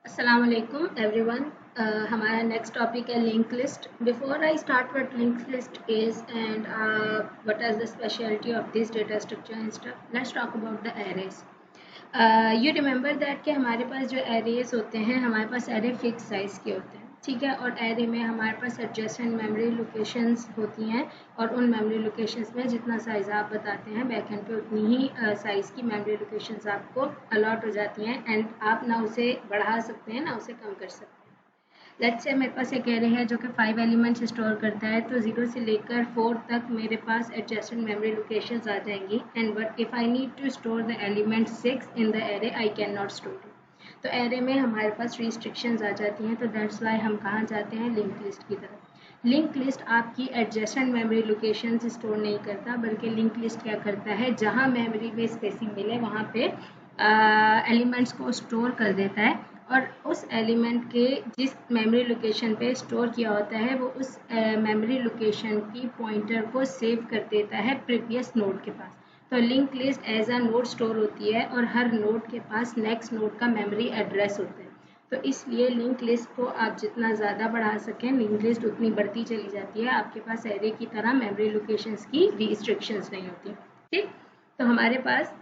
Assalamu alaikum everyone. हमारा next topic है linked list. Before I start what linked list is and what is the specialty of this data structure and stuff, let's talk about the arrays. You remember that कि हमारे पास जो arrays होते हैं हमारे पास array fixed size के होते हैं, ठीक है। और array में हमारे पास adjacent memory locations होती हैं और उन memory locations में जितना size आप बताते हैं backend पे उतनी ही size की memory locations आपको allot हो जाती हैं and आप ना उसे बढ़ा सकते हैं ना उसे कम कर सकते हैं। लेट्स से मेरे पास एक एरे है जो कि 5 एलिमेंट्स स्टोर करता है, तो 0 से लेकर 4 तक मेरे पास एडजेसेंट मेमोरी लोकेशंस आ जाएंगी and but if I need to store the element 6 in the array I can not store it. तो एरे में हमारे पास रिस्ट्रिक्शंस आ जाती हैं, तो दैट्स वाई हम कहाँ जाते हैं, लिंक लिस्ट की तरफ। लिंक लिस्ट आपकी एडजेसेंट मेमोरी लोकेशंस स्टोर नहीं करता, बल्कि लिंक लिस्ट क्या करता है, जहाँ मेमोरी में स्पेसिंग मिले वहाँ पे एलिमेंट्स को स्टोर कर देता है और उस एलिमेंट के जिस मेमोरी लोकेशन पे स्टोर किया होता है वो उस मेमोरी लोकेशन की पॉइंटर को सेव कर देता है प्रीवियस नोड के पास। तो link list as a node store होती है और हर नोड के पास नेक्स्ट नोड का मेमोरी एड्रेस होता है। तो इसलिए लिंक लिस्ट को आप जितना ज़्यादा बढ़ा सकें, लिंक लिस्ट उतनी बढ़ती चली जाती है। आपके पास एरे की तरह मेमोरी लोकेशंस की रिस्ट्रिक्शंस नहीं होती, ठीक। तो हमारे पास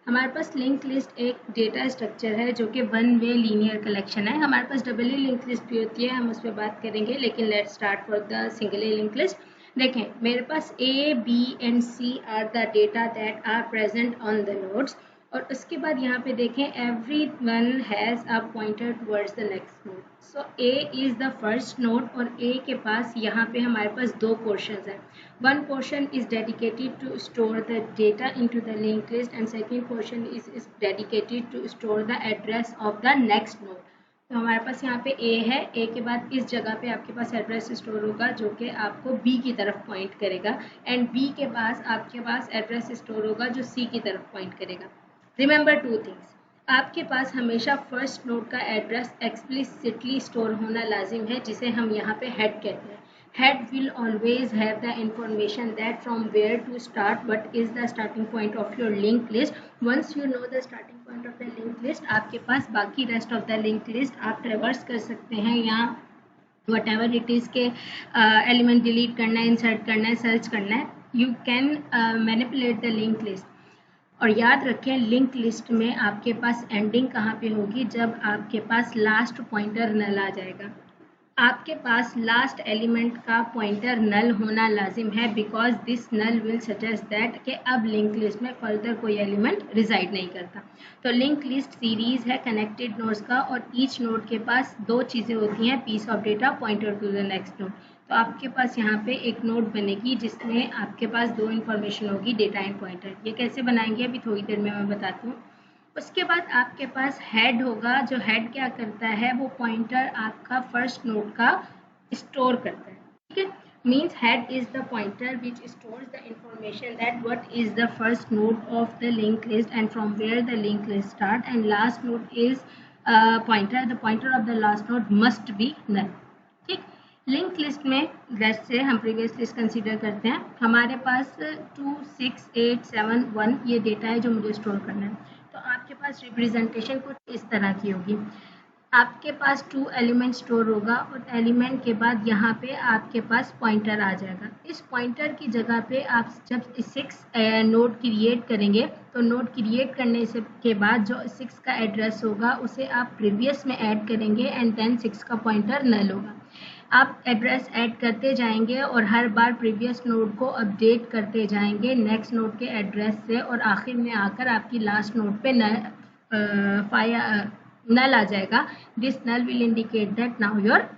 हमारे पास लिंक लिस्ट एक डेटा स्ट्रक्चर है जो कि वन वे लीनियर कलेक्शन है। हमारे पास डबली लिंक लिस्ट भी होती है, हम उस पर बात करेंगे, लेकिन let's start for the singly link list. देखें, मेरे पास A B and C are the data that are present on the nodes और उसके बाद यहाँ पे देखें every one has a pointer towards the next node. So A is the first node और ए के पास यहाँ पे हमारे पास दो पोर्शंस हैं। One portion is dedicated to store the data into the linked list and second portion is dedicated to store the address of the next node. तो हमारे पास यहाँ पे A है, A के बाद इस जगह पे आपके पास एड्रेस स्टोर होगा जो कि आपको B की तरफ पॉइंट करेगा एंड B के पास आपके पास एड्रेस स्टोर होगा जो C की तरफ पॉइंट करेगा। रिमेंबर टू थिंग्स, आपके पास हमेशा फर्स्ट नोड का एड्रेस एक्सप्लिसिटली स्टोर होना लाजिम है, जिसे हम यहाँ पे हेड कहते हैं। Head will always have the information that from where to start, what is the starting point of your linked list. Once you know the starting point of the linked list, आपके पास बाकी rest of the linked list आप traverse कर सकते हैं या whatever it is के element delete करना है, insert करना है, search करना है, you can manipulate the linked list. और याद रखें लिंक लिस्ट में आपके पास एंडिंग कहाँ पे होगी, जब आपके पास लास्ट पॉइंटर नल आ जाएगा। आपके पास लास्ट एलिमेंट का पॉइंटर नल होना लाजिम है because this null will suggest that कि अब लिंक लिस्ट में फर्दर कोई एलिमेंट रिजाइड नहीं करता। तो लिंक लिस्ट सीरीज है कनेक्टेड नोड्स का और ईच नोड के पास दो चीज़ें होती हैं, piece of data, pointer to the next node. तो आपके पास यहाँ पे एक नोड बनेगी जिसमें आपके पास दो इन्फॉर्मेशन होगी, डेटा एंड पॉइंटर। ये कैसे बनाएंगे अभी थोड़ी देर में मैं बताती हूँ। उसके बाद आपके पास हेड होगा, जो हेड क्या करता है, वो पॉइंटर आपका फर्स्ट नोड का स्टोर करता है, ठीक है। Means head is the pointer which stores the information that what is the first node of the link list and from where the link list start and last node is pointer, the pointer of the last node must be null, ठीक। Link list में let's say हम previous list consider करते हैं, हमारे पास 2 6 8 7 1 ये data है जो मुझे स्टोर करना है। तो आपके पास रिप्रेजेंटेशन कुछ इस तरह की होगी, आपके पास 2 एलिमेंट स्टोर होगा और एलिमेंट के बाद यहाँ पे आपके पास पॉइंटर आ जाएगा। इस पॉइंटर की जगह पे आप जब 6 नोड क्रिएट करेंगे तो नोड क्रिएट करने से के बाद जो 6 का एड्रेस होगा उसे आप प्रीवियस में ऐड करेंगे एंड देन 6 का पॉइंटर नल होगा। आप एड्रेस ऐड करते जाएंगे और हर बार प्रीवियस नोड को अपडेट करते जाएंगे नेक्स्ट नोड के एड्रेस से और आखिर में आकर आपकी लास्ट नोड पे नल आ जाएगा। This null will indicate that now your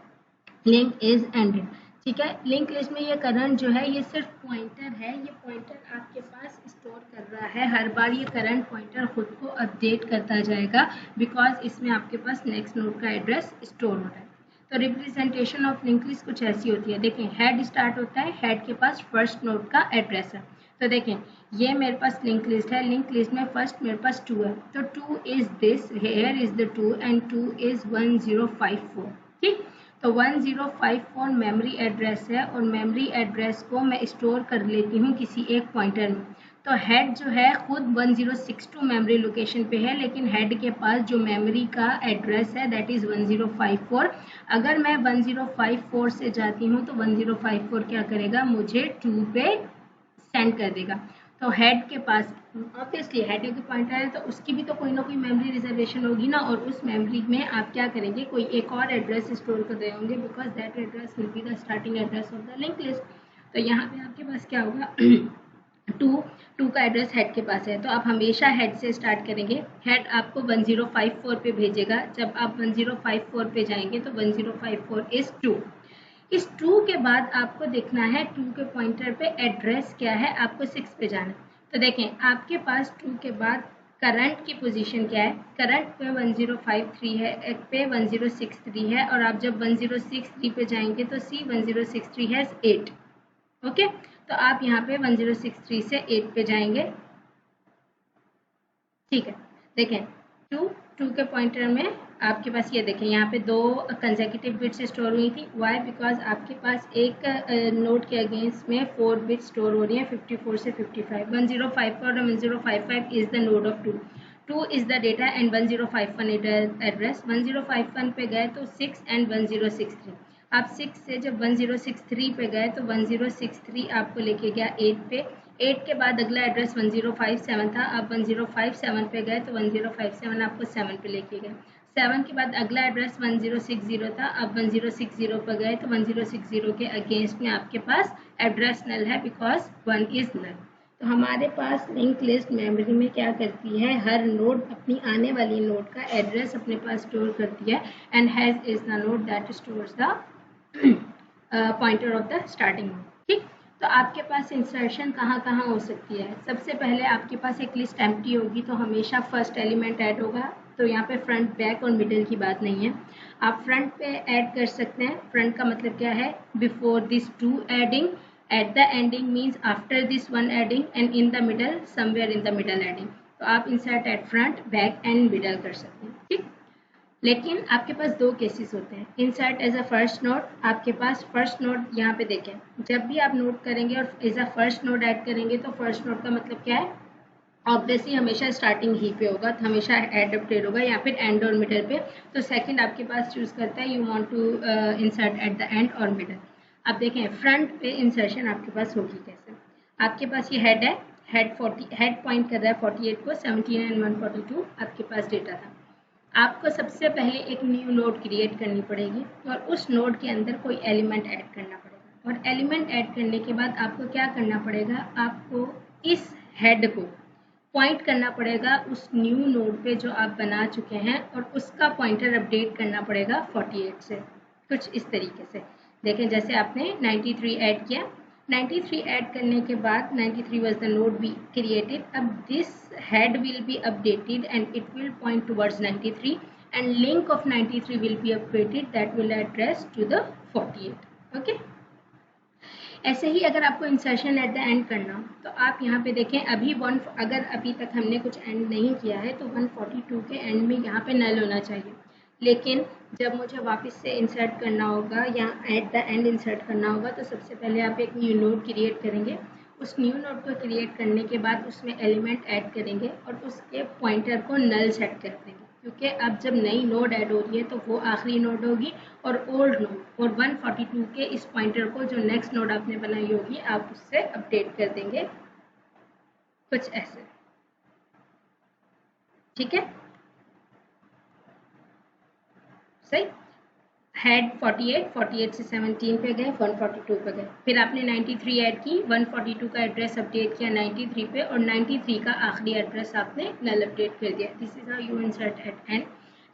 link is ended, ठीक है। लिंक लिस्ट में ये करंट जो है ये सिर्फ पॉइंटर है, ये पॉइंटर आपके पास स्टोर कर रहा है, हर बार ये करंट पॉइंटर खुद को अपडेट करता जाएगा बिकॉज इसमें आपके पास नेक्स्ट नोड का एड्रेस स्टोर हो रहा है। तो रिप्रेजेंटेशन ऑफ लिंक लिस्ट कुछ ऐसी होती है, देखें हेड स्टार्ट होता है, हेड के पास फर्स्ट नोड का एड्रेस है। तो देखें ये मेरे पास लिंक लिस्ट है, लिंक लिस्ट में फर्स्ट मेरे पास 2 है, तो 2 is this, here is the 2 and 2 is 1054, ठीक। तो 1054 मेमोरी एड्रेस है और मेमोरी एड्रेस को मैं स्टोर कर लेती हूँ किसी एक पॉइंटर में। तो हेड जो है खुद 1062 मेमोरी लोकेशन पे है, लेकिन हेड के पास जो मेमोरी का एड्रेस है दैट इज़ 1054। अगर मैं 1054 से जाती हूँ तो 1054 क्या करेगा, मुझे 2 पे सेंड कर देगा। तो हेड के पास ऑब्वियसली हेड के पॉइंटर है तो उसकी भी तो कोई ना कोई मेमोरी रिजर्वेशन होगी ना, और उस मेमोरी में आप क्या करेंगे, कोई एक और एड्रेस स्टोर कर रहे होंगे because that address will be the starting address of the link list. तो यहाँ पे आपके पास क्या होगा, टू का एड्रेस हेड के पास है, तो आप हमेशा हेड से स्टार्ट करेंगे। हेड आपको 1054 पे भेजेगा, जब आप 1054 पे जाएंगे तो 1054 इज 2। इस 2 के बाद आपको देखना है 2 के पॉइंटर पे एड्रेस क्या है, आपको 6 पे जाना। तो देखें आपके पास 2 के बाद करंट की पोजीशन क्या है, करंट पे 1053 है, एक पे 1063 है, और आप जब 1063 पे जाएंगे तो सी 1063 है 8। ओके, तो आप यहाँ पे 1063 से 8 पे जाएंगे। ठीक है, देखें टू के पॉइंटर में आपके पास ये देखें यहाँ पे 2 कंसेक्यूटिव बिट्स स्टोर हुई थी। वाई, बिकॉज आपके पास एक नोड के अगेंस्ट में 4 बिट्स स्टोर हो रही हैं 54 से 55। 1054 और 1055 is the node of 2 is the data and 1051 is the address. 1051 पे गए तो 6 एंड 1063। आप 6 से जब 1063 पे गए तो 1063 आपको लेके गया 8 पे। 8 के बाद अगला एड्रेस 1057 था, आप 1057 पे गए तो 1057 आपको 7 पे लेके गए। 7 के बाद अगला एड्रेस 1060 था, आप 1060 पर गए तो 1060 के अगेंस्ट में आपके पास एड्रेस नल है बिकॉज 1 इज नल। तो हमारे पास लिंक लिस्ट मेमोरी में क्या करती है, हर नोड अपनी आने वाली नोड का एड्रेस अपने पास स्टोर करती है and has is the node that stores the pointer of the starting node. ठीक, तो आपके पास इंसर्शन कहाँ कहाँ हो सकती है। सबसे पहले आपके पास एक लिस्ट एम्प्टी होगी तो हमेशा फर्स्ट एलिमेंट ऐड होगा, तो यहाँ पे फ्रंट बैक और मिडिल की बात नहीं है। आप फ्रंट पे ऐड कर सकते हैं, फ्रंट का मतलब क्या है, before this 2 adding, at the ending means after this 1 adding, and in the middle somewhere in the middle adding. तो आप insert at front, back and middle कर सकते हैं। ठीक, लेकिन आपके पास 2 केसेस होते हैं। Insert as a first node, आपके पास फर्स्ट नोड यहाँ पे देखें, जब भी आप नोट करेंगे और as a first node add करेंगे तो फर्स्ट नोड का मतलब क्या है, ऑब्वियसली हमेशा स्टार्टिंग ही पे होगा, तो हमेशा एड अपडेट होगा या फिर एंड और मिडल पे। तो सेकंड आपके पास चूज करता है you want to insert at the end और मिडल। अब देखें फ्रंट पे इंसर्शन आपके पास होगी कैसे। आपके पास ये हेड है, हेड पॉइंट कर रहा है 48 को, 17 एंड 142 आपके पास डेटा था। आपको सबसे पहले एक न्यू नोड क्रिएट करनी पड़ेगी और उस नोड के अंदर कोई एलिमेंट ऐड करना पड़ेगा, और एलिमेंट ऐड करने के बाद आपको क्या करना पड़ेगा, आपको इस हेड को पॉइंट करना पड़ेगा उस न्यू नोड पे जो आप बना चुके हैं, और उसका पॉइंटर अपडेट करना पड़ेगा 48 से, कुछ इस तरीके से। देखें जैसे आपने 93 ऐड किया, 93 ऐड करने के बाद 93 was the node be created. अब this head will be updated and it will point towards 93 and link of 93 will be updated that will address to the 48. Okay? ऐसे ही अगर आपको इंसर्शन एट द एंड करना हो तो आप यहाँ पे देखें, अभी अगर अभी तक हमने कुछ एंड नहीं किया है तो 142 के एंड में यहाँ पे नल होना चाहिए, लेकिन जब मुझे वापस से इंसर्ट करना होगा या एट द एंड इंसर्ट करना होगा तो सबसे पहले आप एक न्यू नोड क्रिएट करेंगे। उस न्यू नोड को क्रिएट करने के बाद उसमें एलिमेंट ऐड करेंगे और उसके पॉइंटर को नल सेट कर देंगे, क्योंकि अब जब नई नोड ऐड हो रही है तो वो आखिरी नोड होगी और ओल्ड नोड और 142 के इस पॉइंटर को जो नेक्स्ट नोड आपने बनाई होगी आप उससे अपडेट कर देंगे, कुछ ऐसे। ठीक है, सही। हेड 48 से 17 पे गए, 142 पे गए, फिर आपने 93 ऐड की, 142 का एड्रेस अपडेट किया 93 पे और 93 का आखिरी एड्रेस आपने नल अपडेट कर दिया। This is how you insert at end.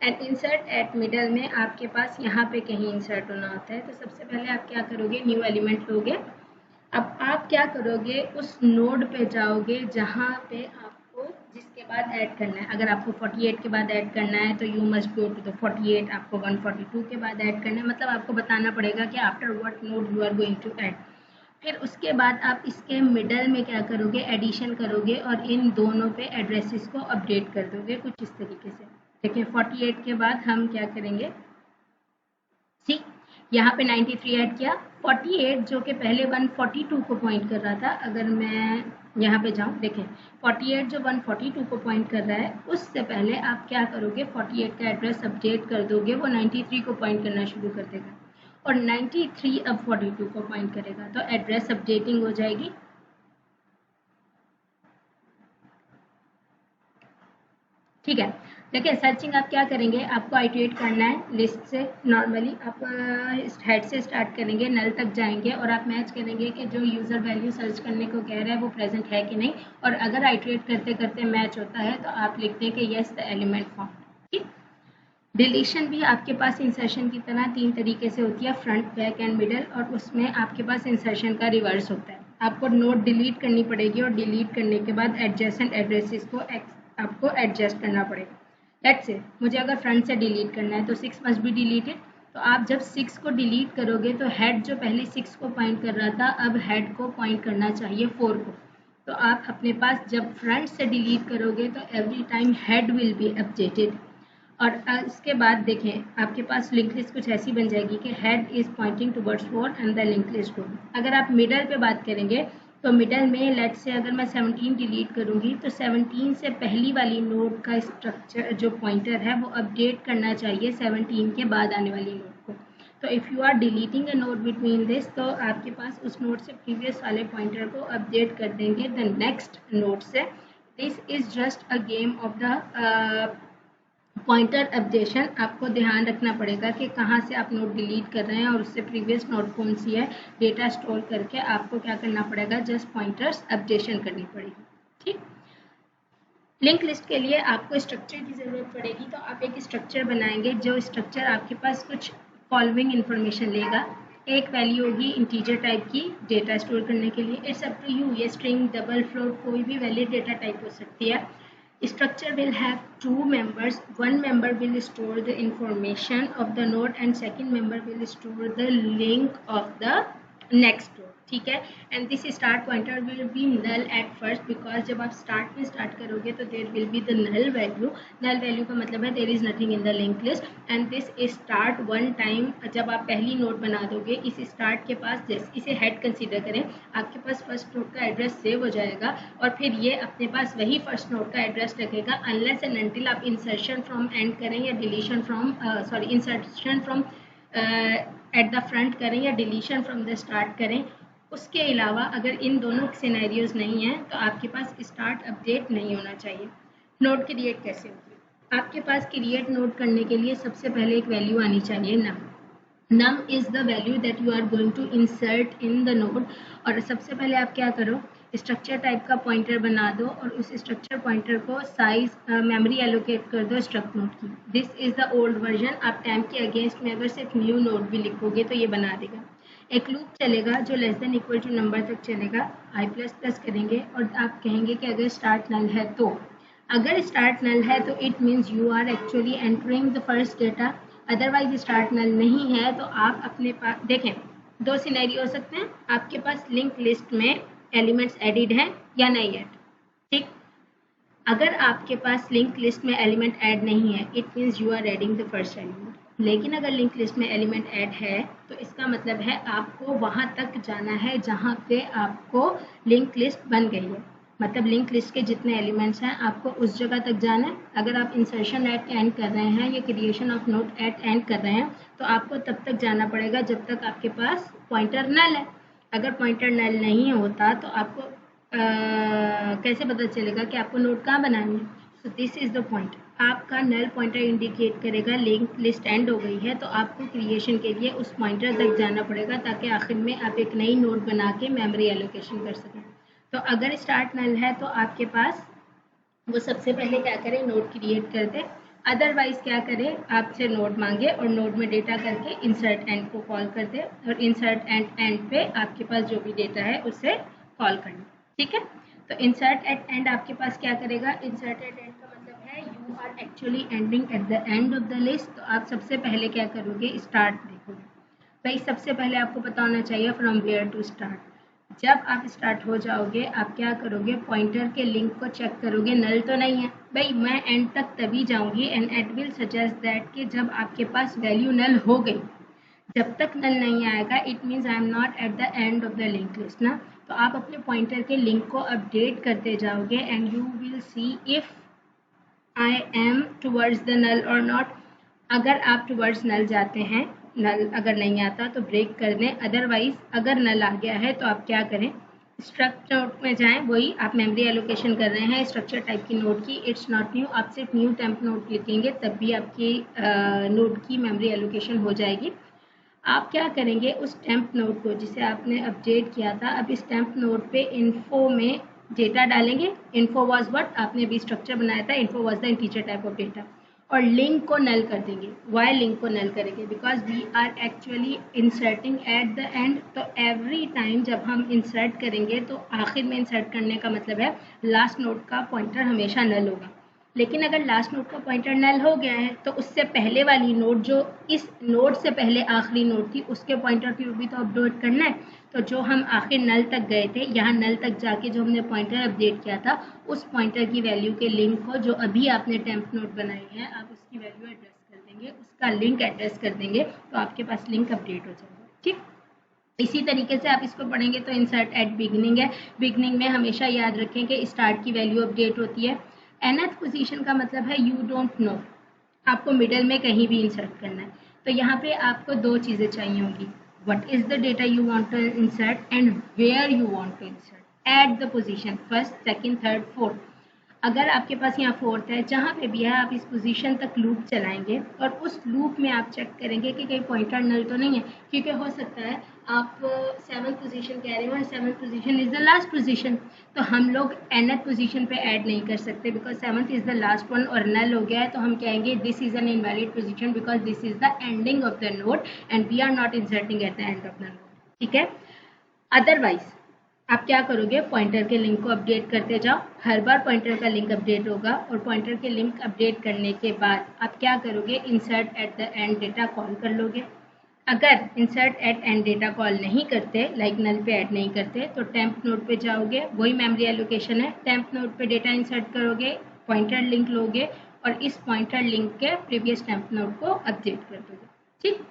And insert at middle में आपके पास यहाँ पे कहीं इंसर्ट होना होता है, तो सबसे पहले आप क्या करोगे, न्यू एलिमेंट लोगे। अब आप क्या करोगे, उस नोड पे जाओगे जहाँ पे आपको जिसके बाद ऐड करना है। अगर आपको 48 के बाद ऐड करना है तो you must go to the 48, आपको 142 के बाद ऐड करना है, मतलब आपको बताना पड़ेगा कि after what node you are going to add. फिर उसके बाद आप इसके मिडल में क्या करोगे, एडिशन करोगे और इन दोनों पे एड्रेसेस को अपडेट कर दोगे, कुछ इस तरीके से। देखिए 48 के बाद हम क्या करेंगे, ठीक, यहाँ पे 93 ऐड किया, 48 जो कि पहले 142 को पॉइंट कर रहा था, अगर मैं यहाँ पे जाऊँ, देखें 48 जो 142 को पॉइंट कर रहा है, उससे पहले आप क्या करोगे, 48 का एड्रेस अपडेट कर दोगे, वो 93 को पॉइंट करना शुरू कर देगा और 93 अब 42 को पॉइंट करेगा, तो एड्रेस अपडेटिंग हो जाएगी। ठीक है, देखिए सर्चिंग आप क्या करेंगे, आपको आइटरेट करना है लिस्ट से। नॉर्मली आप हेड से स्टार्ट करेंगे, नल तक जाएंगे और आप मैच करेंगे कि जो यूज़र वैल्यू सर्च करने को कह रहा है वो प्रेजेंट है कि नहीं, और अगर आइटरेट करते करते मैच होता है तो आप लिखते हैं कि यस द एलिमेंट फाउंड। ठीक, डिलीशन भी आपके पास इंसर्शन की तरह 3 तरीके से होती है, फ्रंट, बैक एंड मिडल, और उसमें आपके पास इंसर्शन का रिवर्स होता है। आपको नोड डिलीट करनी पड़ेगी और डिलीट करने के बाद एडजेसेंट एड्रेसेस को आपको एडजस्ट करना पड़ेगा। लेट्स से मुझे अगर फ्रंट से डिलीट करना है तो 6 मस्ट बी डिलीटेड, तो आप जब 6 को डिलीट करोगे तो हेड जो पहले 6 को पॉइंट कर रहा था अब हेड को पॉइंट करना चाहिए 4 को। तो आप अपने पास जब फ्रंट से डिलीट करोगे तो every time head will be updated, और इसके बाद देखें आपके पास लिंक लिस्ट कुछ ऐसी बन जाएगी कि head is pointing towards 4 and the link list group. अगर आप मिडल पे बात करेंगे तो मिडल में लेट से अगर मैं 17 डिलीट करूंगी तो 17 से पहली वाली नोड का स्ट्रक्चर जो पॉइंटर है वो अपडेट करना चाहिए 17 के बाद आने वाली नोड को। तो if you are deleting a node between this, तो आपके पास उस नोड से प्रीवियस वाले पॉइंटर को अपडेट कर देंगे द नेक्स्ट नोड से। This is just a game of the pointer updation. आपको ध्यान रखना पड़ेगा कि कहाँ से आप नोड डिलीट कर रहे हैं और उससे प्रीवियस नोड कौन सी है, डेटा स्टोर करके आपको क्या करना पड़ेगा, जस्ट पॉइंटर्स अपडेशन करनी पड़ेगी। ठीक, लिंक लिस्ट के लिए आपको स्ट्रक्चर की ज़रूरत पड़ेगी, तो आप एक स्ट्रक्चर बनाएंगे जो स्ट्रक्चर आपके पास कुछ फॉलोइंग इंफॉर्मेशन लेगा। एक वैल्यू होगी इंटीजर टाइप की डेटा स्टोर करने के लिए, इट्स अप टू यू, ये स्ट्रिंग, डबल, फ्लोट, कोई भी वैलिड डेटा टाइप हो सकती है। Structure will have 2 members. One member will store the information of the node and second member will store the link of the next node. ठीक है, and this start pointer will be null at first, because जब आप start में start करोगे तो there will be the null value. Null value का मतलब है there is nothing in the link list, and this start one time जब आप पहली नोड बना दोगे इस स्टार्ट के पास, जैसे इसे हेड कंसीडर करें, आपके पास फर्स्ट नोड का एड्रेस सेव हो जाएगा और फिर ये अपने पास वही फर्स्ट नोड का एड्रेस रखेगा अनलेस एंड अनटिल आप इंसर्शन फ्रॉम एंड करें या deletion from insertion from at the front करें या डिलीशन फ्रॉम द स्टार्ट करें। उसके अलावा अगर इन दोनों सिनेरियोज नहीं हैं तो आपके पास स्टार्ट अपडेट नहीं होना चाहिए। नोड क्रिएट कैसे होगी, आपके पास क्रिएट नोड करने के लिए सबसे पहले एक वैल्यू आनी चाहिए num. Num is the value that you are going to insert in the node. और सबसे पहले आप क्या करो, स्ट्रक्चर टाइप का पॉइंटर बना दो और उस स्ट्रक्चर पॉइंटर को साइज मेमोरी एलोकेट कर दो स्ट्रक्ट नोड की। This is the old version. आप टैम के अगेंस्ट में अगर सिर्फ न्यू नोड भी लिखोगे तो ये बना देगा। एक लूप चलेगा जो less than equal to number तक चलेगा, आई प्लस प्लस करेंगे और आप कहेंगे कि अगर स्टार्ट नल है तो, अगर स्टार्ट नल है तो it means you are actually entering the first data, otherwise start null नहीं है तो आप अपने पास देखें दो सिनेरियो हो सकते हैं, आपके पास लिंक लिस्ट में एलिमेंट्स एडिड हैं या नहीं है। ठीक, अगर आपके पास लिंक लिस्ट में एलिमेंट ऐड नहीं है it means you are adding the first element, लेकिन अगर लिंक लिस्ट में एलिमेंट ऐड है तो इसका मतलब है आपको वहां तक जाना है जहां पे आपको लिंक लिस्ट बन गई है, मतलब लिंक लिस्ट के जितने एलिमेंट्स हैं आपको उस जगह तक जाना है। अगर आप इंसर्शन एट एंड कर रहे हैं या creation of node eight and कर रहे हैं तो आपको तब तक जाना पड़ेगा जब तक आपके पास पॉइंटर नल है। अगर पॉइंटर नल नहीं होता तो आपको कैसे पता चलेगा कि आपको नोड कहाँ बनानी है। So this is the point, आपका नल पॉइंटर इंडिकेट करेगा लिंक लिस्ट एंड हो गई है, तो आपको क्रिएशन के लिए उस पॉइंटर तक जाना पड़ेगा ताकि आखिर में आप एक नई नोड बना के मेमोरी एलोकेशन कर सकें। तो अगर स्टार्ट नल है तो आपके पास वो सबसे पहले क्या करें, नोड क्रिएट कर दे, अदरवाइज क्या करें, आपसे नोड मांगे और नोड में डेटा करके इंसर्ट एंड को कॉल कर दे और इंसर्ट एंड पे आपके पास जो भी डेटा है उसे कॉल करना। ठीक है, तो इंसर्ट एट एंड आपके पास क्या करेगा, इंसर्ट एट एंड का मतलब है you are actually ending at the end of the list. तो आप सबसे पहले क्या करोगे, स्टार्ट देखोगे। भाई सबसे पहले आपको पता होना चाहिए फ्रॉम वेयर टू स्टार्ट। जब आप स्टार्ट हो जाओगे आप क्या करोगे, पॉइंटर के लिंक को चेक करोगे, नल तो नहीं है। भाई मैं एंड तक तभी जाऊंगी and it will suggest that कि जब आपके पास वैल्यू नल हो गई, जब तक नल नहीं आएगा it means I am not at the end of the link list ना। तो आप अपने पॉइंटर के लिंक को अपडेट करते जाओगे and you will see if I am towards the null और नॉट। अगर आप टुवर्ड्स नल जाते हैं, नल अगर नहीं आता तो ब्रेक कर दें, अदरवाइज अगर नल आ गया है तो आप क्या करें, स्ट्रक्चर नोट में जाएं, वही आप मेमोरी एलोकेशन कर रहे हैं स्ट्रक्चर टाइप की नोट की, इट्स नॉट न्यू, आप सिर्फ न्यू टेम्प नोट लिखेंगे तब भी आपकी नोट की मेमोरी एलोकेशन हो जाएगी। आप क्या करेंगे, उस टेम्प नोट को जिसे आपने अपडेट किया था, अब इस टेम्प नोट पे इन्फो में डेटा डालेंगे। इन्फो वाज व्हाट, आपने अभी स्ट्रक्चर बनाया था, info was the integer type of data, और लिंक को नल कर देंगे। वाई लिंक को नल करेंगे, because we are actually inserting at the end. तो एवरी टाइम जब हम इंसर्ट करेंगे तो आखिर में इंसर्ट करने का मतलब है लास्ट नोड का पॉइंटर हमेशा नल होगा। लेकिन अगर लास्ट नोड का पॉइंटर नल हो गया है तो उससे पहले वाली नोड, जो इस नोड से पहले आखिरी नोड थी, उसके पॉइंटर की भी तो अपडेट करना है। तो जो हम आखिर नल तक गए थे, यहाँ नल तक जाके जो हमने पॉइंटर अपडेट किया था, उस पॉइंटर की वैल्यू के लिंक को जो अभी आपने टेम्प नोट बनाई है, आप उसकी वैल्यू एड्रेस कर देंगे, उसका लिंक एड्रेस कर देंगे, तो आपके पास लिंक अपडेट हो जाएगा। ठीक, इसी तरीके से आप इसको पढ़ेंगे तो इंसर्ट एट बिगनिंग है। बिगनिंग में हमेशा याद रखें कि स्टार्ट की वैल्यू अपडेट होती है। nth पोजीशन का मतलब है यू डोंट नो, आपको मिडल में कहीं भी इंसर्ट करना है। तो यहाँ पे आपको दो चीज़ें चाहिए होंगी, what is the data you want to insert and where you want to insert at the position first, second, third, fourth. अगर आपके पास यहाँ फोर्थ है, जहाँ पे भी है आप इस पोजीशन तक लूप चलाएंगे और उस लूप में आप चेक करेंगे कि कहीं पॉइंटर नल तो नहीं है, क्योंकि हो सकता है आप सेवन्थ पोजीशन कह रहे हो और seventh position is the last position, तो हम लोग nth पोजीशन पे ऐड नहीं कर सकते because seventh is the last one और नल हो गया है। तो हम कहेंगे this is an invalid position because this is the ending of the node and we are not inserting at the end of the node. ठीक है, otherwise आप क्या करोगे, पॉइंटर के लिंक को अपडेट करते जाओ, हर बार पॉइंटर का लिंक अपडेट होगा, और पॉइंटर के लिंक अपडेट करने के बाद आप क्या करोगे, insert at the end data call कर लोगे। अगर insert at end data call नहीं करते, लाइक नल पे ऐड नहीं करते, तो टेम्प नोड पे जाओगे, वही मेमोरी एलोकेशन है, टेम्प नोड पे डेटा इंसर्ट करोगे, पॉइंटर लिंक लोगे और इस पॉइंटर लिंक के प्रीवियस टेम्प नोड को अपडेट कर दोगे। ठीक,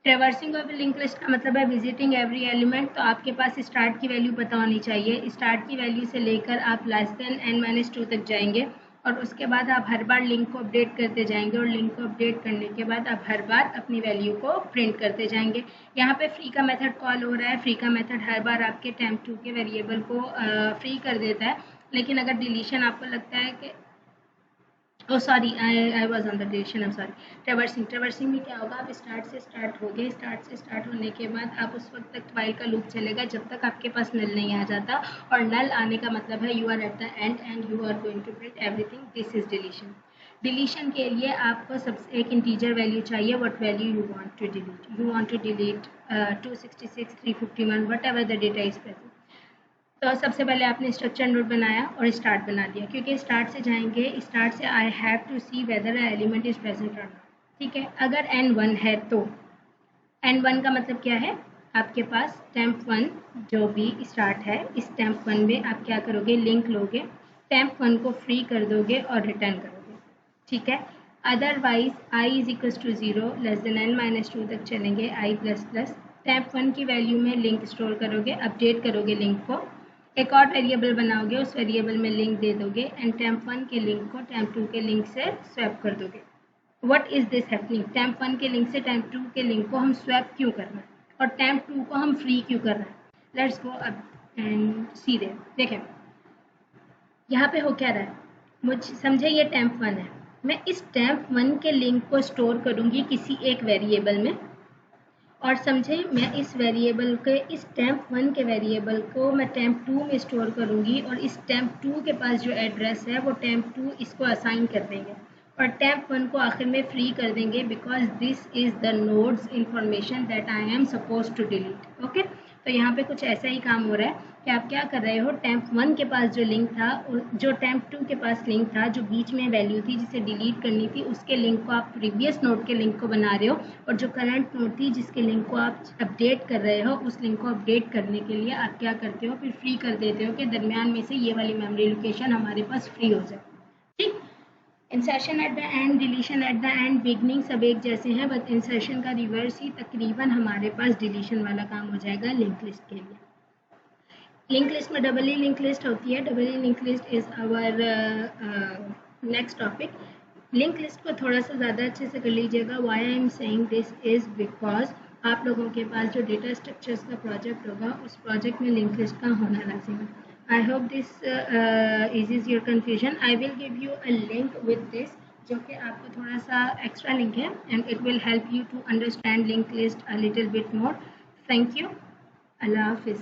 ट्रेवर्सिंग ऑफ लिंक लिस्ट का मतलब है विजिटिंग एवरी एलिमेंट। तो आपके पास स्टार्ट की वैल्यू पता होनी चाहिए, स्टार्ट की वैल्यू से लेकर आप लेस देन n-2 तक जाएंगे और उसके बाद आप हर बार लिंक को अपडेट करते जाएंगे और लिंक को अपडेट करने के बाद आप हर बार अपनी वैल्यू को प्रिंट करते जाएंगे। यहाँ पे फ्री का मेथड कॉल हो रहा है, फ्री का मेथड हर बार आपके टेम्प 2 के वेरिएबल को फ्री कर देता है। लेकिन अगर डिलीशन आपको लगता है कि oh sorry I was on the deletion, I am sorry, traversing में क्या होगा, आप स्टार्ट से स्टार्ट हो गए, स्टार्ट से स्टार्ट होने के बाद आप उस वक्त तक वाइल का लूप चलेगा जब तक आपके पास नल नहीं आ जाता, और नल आने का मतलब है you are at the end you are going to print everything, this is deletion. Deletion के लिए आपको सबसे एक इंटीजर वैल्यू चाहिए, what value you want to delete, you want to delete 266, 351, whatever the data is present. तो सबसे पहले आपने स्ट्रक्चर नोड बनाया और स्टार्ट बना दिया, क्योंकि स्टार्ट से जाएंगे, स्टार्ट से I have to see whether element is present और नॉट। ठीक है, अगर n1 है तो n1 का मतलब क्या है, आपके पास टेम्प 1 जो भी स्टार्ट है, इस टेम्प 1 में आप क्या करोगे, लिंक लोगे, टेम्प 1 को फ्री कर दोगे और रिटर्न करोगे। ठीक है, otherwise i is equal to 0 less than n-2 तक चलेंगे, i प्लस प्लस टेम्प 1 की वैल्यू में लिंक स्टोर करोगे, अपडेट करोगे लिंक को, एक और वेरिएबल बनाओगे, उस वेरिएबल में लिंक दे दोगे एंड टेम्प 1 के लिंक को टेम्प 2 के लिंक से स्वैप कर दोगे। What is this happening, temp 1 के लिंक से टेम्प 2 के लिंक को हम स्वैप क्यों कर रहे हैं और टेम्प 2 को हम फ्री क्यों कर रहे हैं, let's go up and see there. देखें यहाँ पे हो क्या रहा है, मुझे समझे ये टेम्प 1 है, मैं इस टेम्प 1 के लिंक को स्टोर करूँगी किसी एक वेरिएबल में, और समझे मैं इस वेरिएबल के, इस टेम्प 1 के वेरिएबल को मैं टेम्प 2 में स्टोर करूँगी और इस टेम्प 2 के पास जो एड्रेस है वो टेम्प 2 इसको असाइन कर देंगे और टेम्प 1 को आखिर में फ्री कर देंगे, because this is the nodes information that I am suppose to delete. Okay, तो यहाँ पे कुछ ऐसा ही काम हो रहा है कि आप क्या कर रहे हो, टेम्प 1 के पास जो लिंक था, जो टेम्प 2 के पास लिंक था, जो बीच में वैल्यू थी जिसे डिलीट करनी थी, उसके लिंक को आप प्रीवियस नोड के लिंक को बना रहे हो, और जो करंट नोड थी जिसके लिंक को आप अपडेट कर रहे हो, उस लिंक को अपडेट करने के लिए आप क्या करते हो, फिर फ्री कर देते हो कि दरमियान में से ये वाली मेमोरी लोकेशन हमारे पास फ्री हो जाए। ठीक, insertion eight the and, deletion eight the and, beginning सब एक जैसे हैं, बट इंसर्शन का रिवर्स ही तकरीबन हमारे पास डिलीशन वाला काम हो जाएगा लिंक लिस्ट के लिए। लिंक लिस्ट में डबल लिंक लिस्ट होती है। Double link list is our next topic. Link list को थोड़ा सा ज़्यादा अच्छे से कर लीजिएगा। Why I am saying this is because आप लोगों के पास जो डेटा स्ट्रक्चर्स का प्रोजेक्ट होगा उस प्रोजेक्ट में लिंक लिस्ट का होना लाजिम है। I hope this is your confusion. I will give you a link with this जो कि आपको थोड़ा सा एक्स्ट्रा लिंक है and it will help you to understand link list a little bit more. Thank you. अल्लाह हाफिज़।